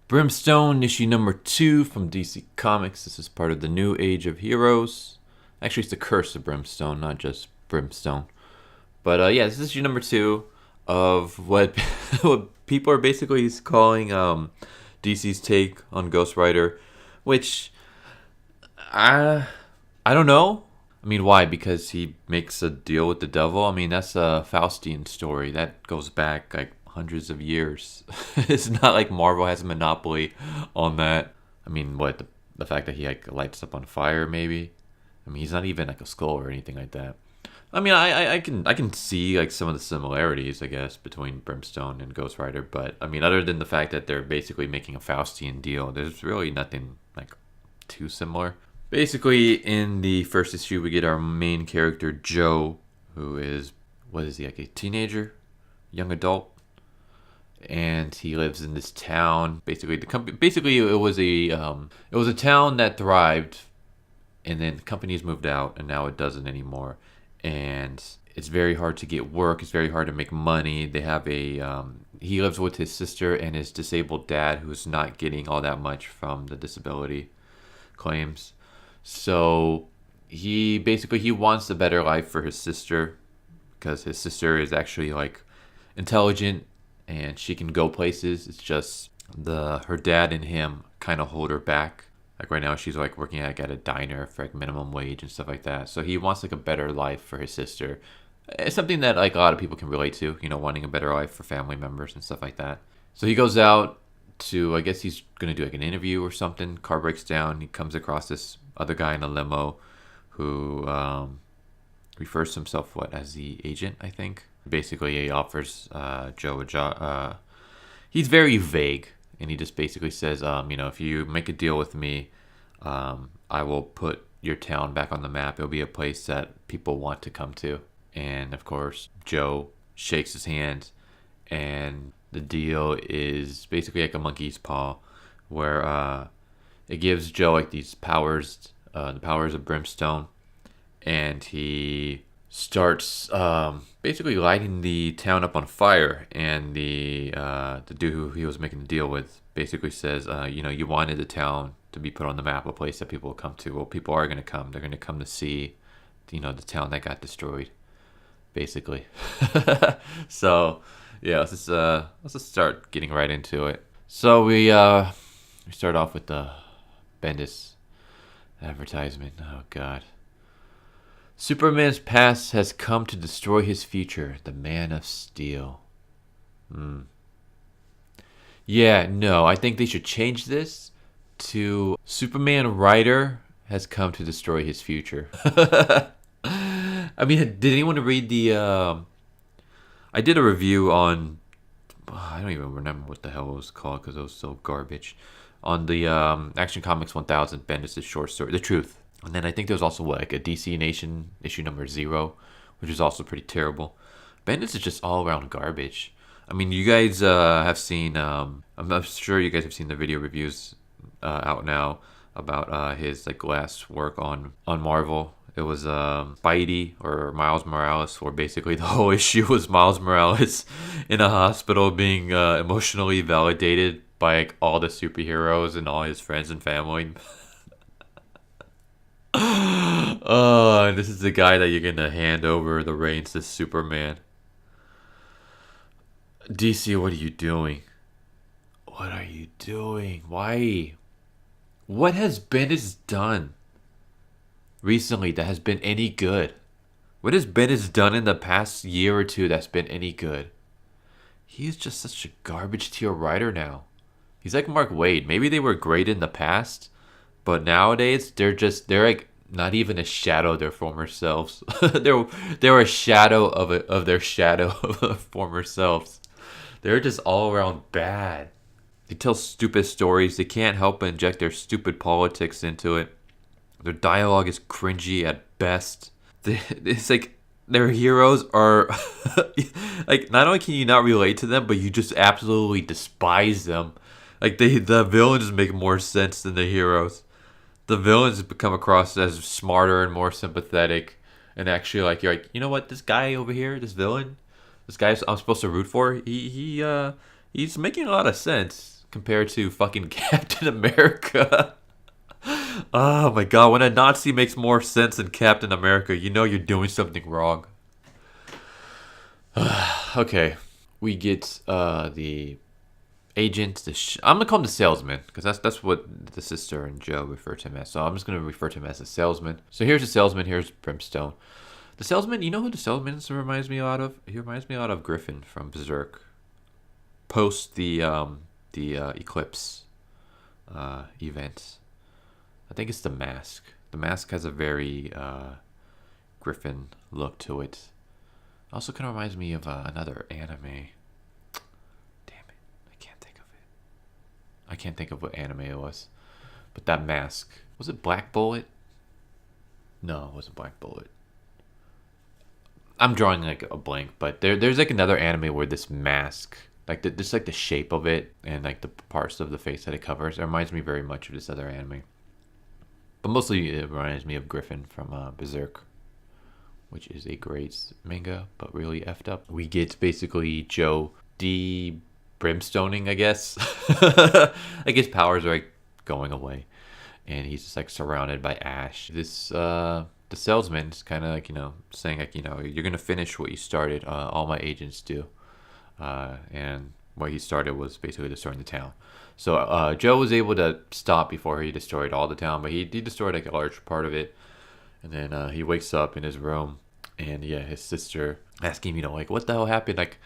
Brimstone, issue number 2 from DC Comics. This is part of the New Age of Heroes. Actually, it's the Curse of Brimstone, not just Brimstone. But yeah, this is issue number 2 of what, what people are basically calling DC's take on Ghost Rider, which I don't know. I mean, why? Because he makes a deal with the devil? I mean, that's a Faustian story. That goes back like hundreds of years. It's not like Marvel has a monopoly on that. I mean, what? The fact that he like lights up on fire, maybe? I mean, he's not even like a skull or anything like that. I mean, I can see like some of the similarities, I guess, between Brimstone and Ghost Rider, but I mean, other than the fact that they're basically making a Faustian deal, there's really nothing like too similar. Basically, in the first issue, we get our main character Joe, who is what is he, like a teenager, young adult, and he lives in this town. Basically, it was a town that thrived, and then companies moved out, and now it doesn't anymore. And it's very hard to get work. It's very hard to make money. They have he lives with his sister and his disabled dad, who's not getting all that much from the disability claims. So he wants a better life for his sister because his sister is actually like intelligent and she can go places. It's just her dad and him kind of hold her back. Like right now she's like working like at a diner for like minimum wage and stuff like that. So he wants like a better life for his sister. It's something that like a lot of people can relate to, wanting a better life for family members and stuff like that. So he goes out to, I guess he's gonna do like an interview or something. Car breaks down. He comes across this other guy in a limo who refers to himself as the agent, I think. Basically, he offers Joe a job. He's very vague, and he just basically says, if you make a deal with me, I will put your town back on the map. It'll be a place that people want to come to. And of course, Joe shakes his hand, and the deal is basically like a monkey's paw, where it gives Joe like these powers, the powers of Brimstone, and he starts basically lighting the town up on fire. And the dude who he was making the deal with basically says, you wanted the town to be put on the map, a place that people will come to. Well, people are going to come. They're going to come to see, the town that got destroyed, basically. So yeah, let's just start getting right into it. So we start off with the Bendis advertisement. Oh God. Superman's past has come to destroy his future. The Man of Steel. Yeah, no, I think they should change this to Superman writer has come to destroy his future. I mean, did anyone read I did a review on. I don't even remember what the hell it was called because it was so garbage. On the Action Comics 1000 Bendis' short story, The Truth. And then I think there was also like a DC Nation issue number 0, which is also pretty terrible. Bendis is just all around garbage. I mean, you guys have seen. I'm sure you guys have seen the video reviews out now about his like last work on Marvel. It was Spidey or Miles Morales, where basically the whole issue was Miles Morales in a hospital being emotionally validated by like all the superheroes and all his friends and family. And this is the guy that you're gonna hand over the reins to Superman. DC, what are you doing? What are you doing? Why? What has Bendis done recently that has been any good? What has Bendis done in the past year or two that's been any good? He's just such a garbage tier writer now. He's like Mark Waid. Maybe they were great in the past, but nowadays they're like not even a shadow of their former selves. they're a shadow of their shadow of former selves. They're just all around bad. They tell stupid stories. They can't help but inject their stupid politics into it. Their dialogue is cringy at best. It's like their heroes are like, not only can you not relate to them, but you just absolutely despise them. Like the villains make more sense than the heroes. The villains become across as smarter and more sympathetic, and actually like you're like, you know what, this guy over here, this villain, this guy I'm supposed to root for, he's making a lot of sense compared to fucking Captain America. Oh my god, when a Nazi makes more sense than Captain America, you know you're doing something wrong. Okay, we get the agent. I'm gonna call him the salesman because that's what the sister and Joe refer to him as. So I'm just gonna refer to him as the salesman. So here's the salesman. Here's Brimstone. The salesman. You know who the salesman reminds me a lot of? He reminds me a lot of Griffin from Berserk. Post the eclipse event. I think it's the mask. The mask has a very Griffin look to it. Also kind of reminds me of another anime. Damn it. I can't think of it. I can't think of what anime it was. But that mask. Was it Black Bullet? No, it wasn't Black Bullet. I'm drawing like a blank, but there's like another anime where this mask, like just like the shape of it and like the parts of the face that it covers, it reminds me very much of this other anime. But mostly it reminds me of Griffin from Berserk, which is a great manga, but really effed up. We get basically Joe brimstoning, I guess. Like his powers are like going away, and he's just like surrounded by ash. This the salesman is kind of like, you know, saying like, you know, you're gonna finish what you started. All my agents do, and what he started was basically destroying the town. So Joe was able to stop before he destroyed all the town, but he destroyed like a large part of it. And then he wakes up in his room, and yeah, his sister asking him, you know, like, what the hell happened? Like,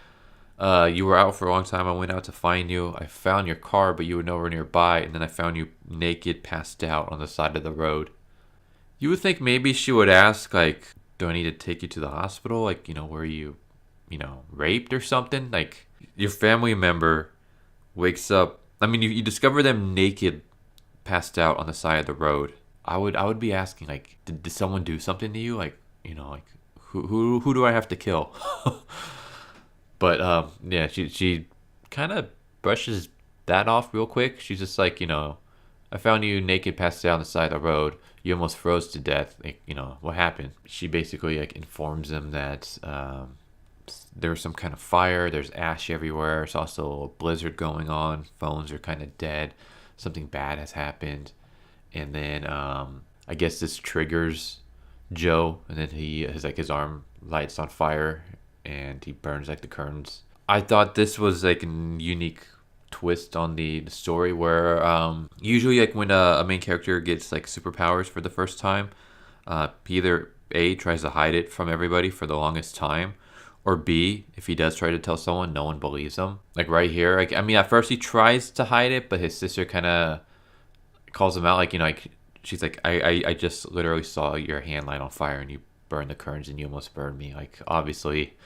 you were out for a long time. I went out to find you. I found your car, but you were nowhere nearby. And then I found you naked, passed out on the side of the road. You would think maybe she would ask, like, do I need to take you to the hospital? Like, you know, were you, you know, raped or something? Like, your family member wakes up. I mean, you discover them naked, passed out on the side of the road. I would be asking, like, did someone do something to you? Like, you know, like, who do I have to kill? But yeah, she kind of brushes that off real quick. She's just like, you know, I found you naked, passed out on the side of the road. You almost froze to death. Like, you know, what happened? She basically like informs him that there was some kind of fire. There's ash everywhere. There's also a blizzard going on. Phones are kind of dead. Something bad has happened. And then I guess this triggers Joe, and then his arm lights on fire, and he burns like the curtains. I thought this was like a unique twist on the story where usually like when a main character gets like superpowers for the first time, he either A, tries to hide it from everybody for the longest time, or B, if he does try to tell someone, no one believes him. Like right here, like, I mean, at first he tries to hide it, but his sister kind of calls him out, like, you know, like, she's like, I just literally saw your hand light on fire and you burned the curtains and you almost burned me. Like, obviously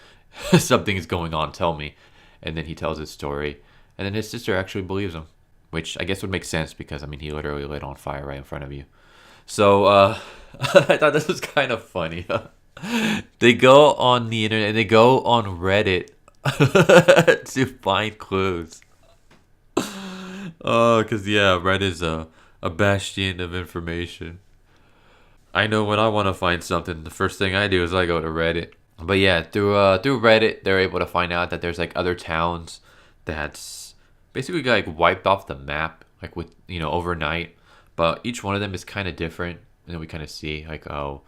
something is going on, tell me. And then he tells his story, and then his sister actually believes him, which I guess would make sense because, I mean, he literally lit on fire right in front of you. So I thought this was kind of funny. They go on the internet and they go on Reddit to find clues. Oh, because yeah, Reddit is a bastion of information. I know when I want to find something, the first thing I do is I go to Reddit. But yeah, through Reddit, they're able to find out that there's like other towns that's basically like wiped off the map, like with, you know, overnight. But each one of them is kind of different, and then we kind of see like, oh,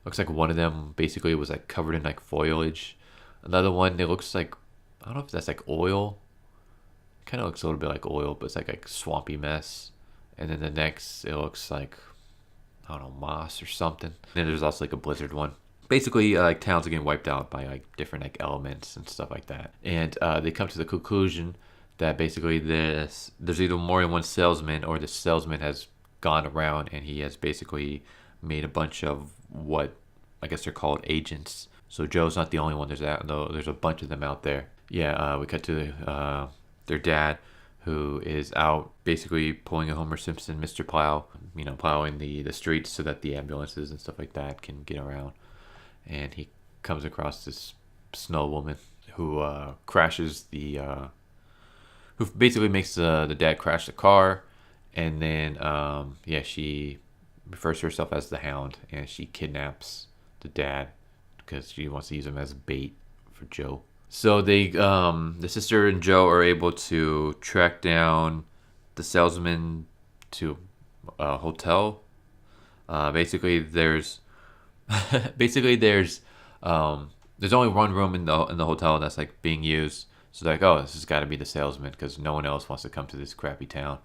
looks like one of them basically was like covered in like foliage. Another one, it looks like, I don't know if that's like oil. Kind of looks a little bit like oil, but it's like swampy mess. And then the next, it looks like, I don't know, moss or something. And then there's also like a blizzard one. Basically, like towns are getting wiped out by like different like elements and stuff like that. And they come to the conclusion that basically there's either more than one salesman, or the salesman has gone around and he has basically made a bunch of what I guess they're called agents. So Joe's not the only one. There's a bunch of them out there. Yeah, we cut to their dad, who is out basically pulling a Homer Simpson, Mr. Plow, you know, plowing the streets so that the ambulances and stuff like that can get around. And he comes across this snow woman who crashes who basically makes the dad crash the car. And then, yeah, she refers to herself as the Hound, and she kidnaps the dad because she wants to use him as bait for Joe. So they, the sister and Joe are able to track down the salesman to a hotel. Basically, basically there's only one room in the hotel that's like being used. So they're like, oh, this has got to be the salesman because no one else wants to come to this crappy town.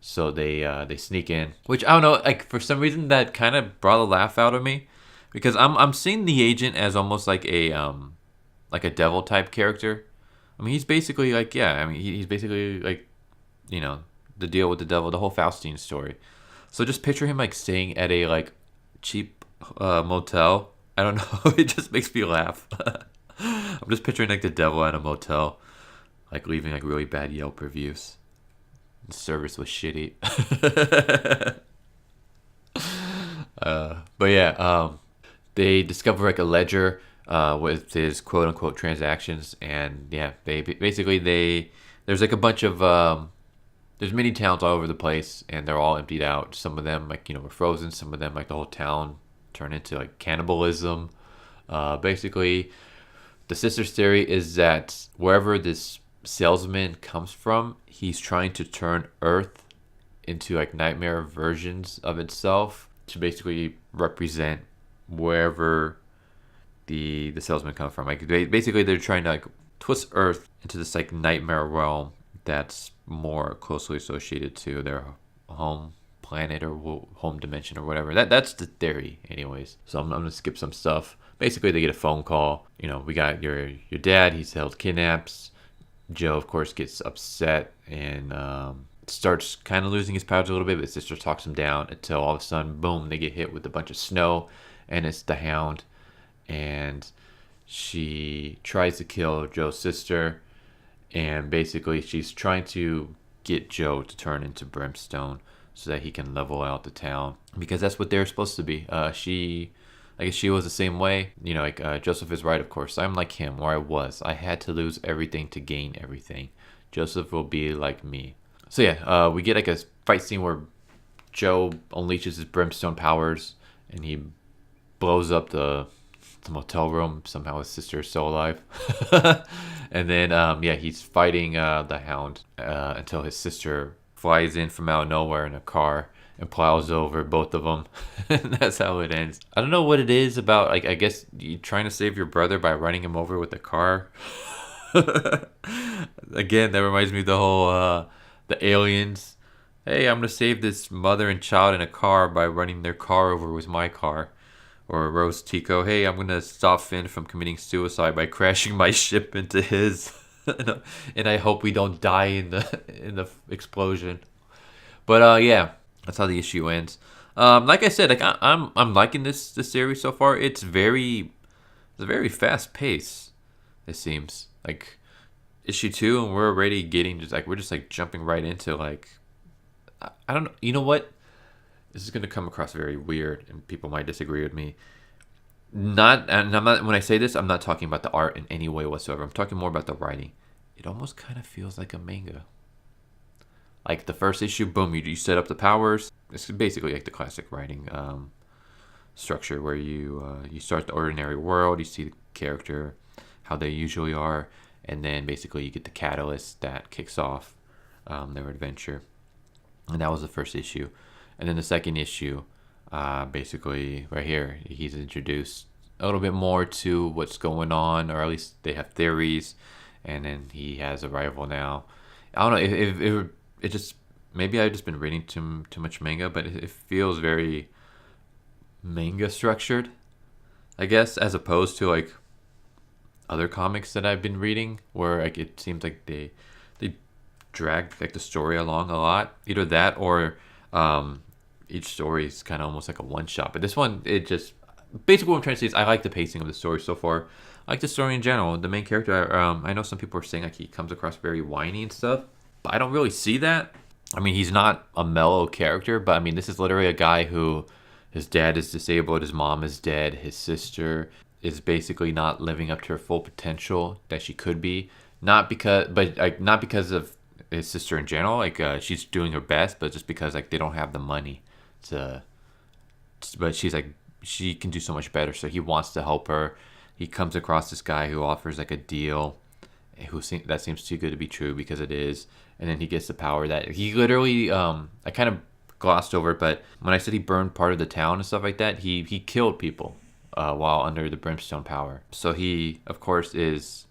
So they sneak in, which I don't know, like for some reason that kind of brought a laugh out of me, because I'm seeing the agent as almost like a devil type character. I mean, he's basically like, yeah, I mean he's basically like, you know, the deal with the devil, the whole Faustian story. So just picture him like staying at a like cheap motel. I don't know, it just makes me laugh. I'm just picturing like the devil at a motel, like leaving like really bad Yelp reviews. The service was shitty. But yeah, they discover like a ledger with his quote unquote transactions, and yeah, they basically there's like a bunch of there's many towns all over the place, and they're all emptied out. Some of them like, you know, were frozen. Some of them like the whole town turned into like cannibalism. Basically, the sister's theory is that wherever this salesman comes from, he's trying to turn Earth into like nightmare versions of itself to basically represent wherever the salesman comes from. Like basically they're trying to like twist Earth into this like nightmare realm that's more closely associated to their home planet or home dimension or whatever. That's the theory, anyways. So I'm gonna skip some stuff. Basically, they get a phone call. You know, we got your dad. He's held kidnaps. Joe, of course, gets upset and starts kind of losing his powers a little bit. But his sister talks him down until all of a sudden, boom, they get hit with a bunch of snow, and it's the Hound, and she tries to kill Joe's sister, and basically she's trying to get Joe to turn into Brimstone so that he can level out the town, because that's what they're supposed to be. I guess she was the same way. You know, like Joseph is right, of course. I'm like him, or I was. I had to lose everything to gain everything. Joseph will be like me. So yeah, we get like a fight scene where Joe unleashes his Brimstone powers, and he blows up the motel room. Somehow his sister is still alive. And then, yeah, he's fighting the Hound until his sister flies in from out of nowhere in a car and plows over both of them. And that's how it ends. I don't know what it is about, like, I guess you trying to save your brother by running him over with a car. Again, that reminds me of the whole the aliens. Hey, I'm gonna save this mother and child in a car by running their car over with my car. Or Rose Tico, hey, I'm gonna stop Finn from committing suicide by crashing my ship into his. And I hope we don't die in the explosion. But yeah, that's how the issue ends. Like I said, like I'm liking this series so far. It's a very fast pace. It seems like issue 2, and we're already getting we're just like jumping right into like, I don't know. You know what? This is gonna come across very weird, and people might disagree with me. And I'm not. When I say this, I'm not talking about the art in any way whatsoever. I'm talking more about the writing. It almost kind of feels like a manga. Like the first issue, boom, you set up the powers. It's basically like the classic writing structure where you start the ordinary world, you see the character, how they usually are, and then basically you get the catalyst that kicks off their adventure. And that was the first issue. And then the second issue, basically right here, he's introduced a little bit more to what's going on, or at least they have theories, and then he has a rival now. I don't know if it just, maybe I've just been reading too much manga, but it feels very manga structured, I guess, as opposed to like other comics that I've been reading, where like it seems like they drag like the story along a lot. Either that or each story is kind of almost like a one shot. But this one, it just basically what I'm trying to say is I like the pacing of the story so far. I like the story in general. The main character, I know some people are saying like he comes across very whiny and stuff, but I don't really see that. I mean, he's not a mellow character, but I mean, this is literally a guy who, his dad is disabled, his mom is dead, his sister is basically not living up to her full potential that she could be. Not because of his sister in general. Like she's doing her best, but just because like they don't have the money to. But she's like, she can do so much better, so he wants to help her. He comes across this guy who offers like a deal, that seems too good to be true, because it is. And then he gets the power that he literally, I kind of glossed over it, but when I said he burned part of the town and stuff like that, he killed people while under the Brimstone power. So he, of course, he's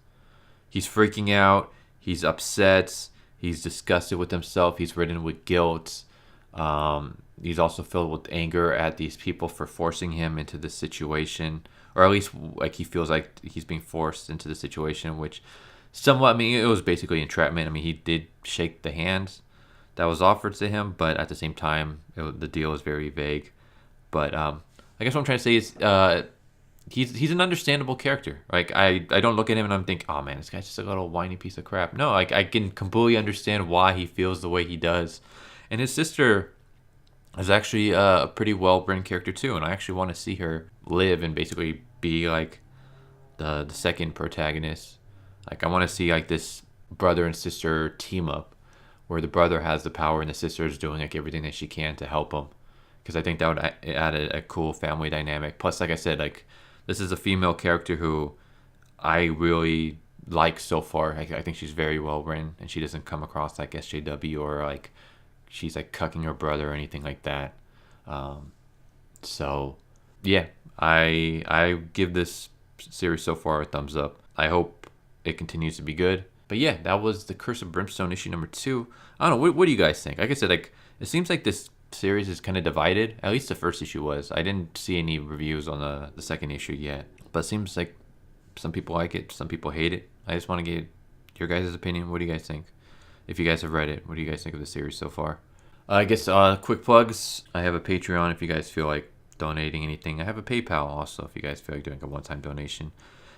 freaking out. He's upset. He's disgusted with himself. He's ridden with guilt. He's also filled with anger at these people for forcing him into this situation, or at least like he feels like he's being forced into the situation, which somewhat, I mean, it was basically entrapment. I mean, he did shake the hand that was offered to him, but at the same time, the deal is very vague. But I guess what I'm trying to say is he's an understandable character. Like I don't look at him and I'm thinking, oh man, this guy's just a little whiny piece of crap. No, like I can completely understand why he feels the way he does. And his sister is actually a pretty well-written character too, and I actually want to see her live and basically be like the second protagonist. Like I want to see like this brother and sister team up, where the brother has the power and the sister is doing like everything that she can to help him, because I think that would add a cool family dynamic. Plus, like I said, like this is a female character who I really like so far. I think she's very well written, and she doesn't come across like SJW or like she's like cucking her brother or anything like that. So yeah, I give this series so far a thumbs up. I hope it continues to be good. But yeah, that was the Curse of Brimstone issue number 2. I don't know, what do you guys think? Like I said, like it seems like this series is kind of divided. At least the first issue was. I didn't see any reviews on the second issue yet, but it seems like some people like it, some people hate it. I just want to get your guys' opinion. What do you guys think? If you guys have read it, what do you guys think of the series so far? I guess quick plugs. I have a Patreon if you guys feel like donating anything. I have a PayPal also if you guys feel like doing a one-time donation.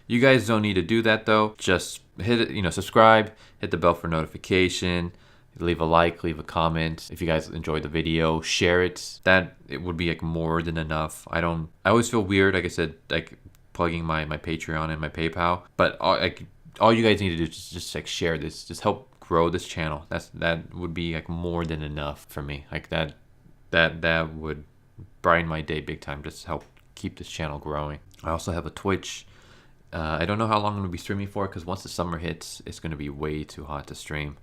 You guys don't need to do that though. Just hit it, subscribe, hit the bell for notification, leave a like, leave a comment. If you guys enjoyed the video, share it. It would be like more than enough. I always feel weird, like I said, like plugging my Patreon and my PayPal, but all you guys need to do is just like share this. Just help grow this channel. That would be like more than enough for me. Like that would brighten my day big time. Just help keep this channel growing. I also have a Twitch. I don't know how long I'm going to be streaming for, because once the summer hits, it's going to be way too hot to stream,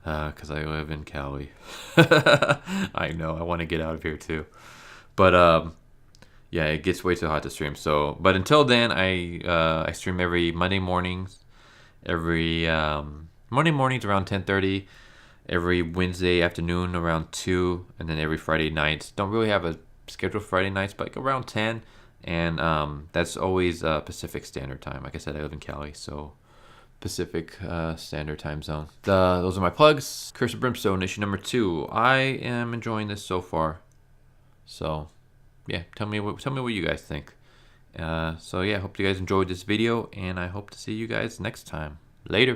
because I live in Cali. I know, I want to get out of here too. But yeah, it gets way too hot to stream. So, but until then, I stream every Monday mornings, every Monday mornings around 10:30, every Wednesday afternoon around 2, and then every Friday night. Don't really have a schedule Friday nights, but like around 10. And that's always Pacific Standard Time. Like I said, I live in Cali, so Pacific Standard Time Zone. Those are my plugs. Curse of Brimstone, issue number 2. I am enjoying this so far. So, yeah, tell me what you guys think. So yeah, hope you guys enjoyed this video, and I hope to see you guys next time. Later.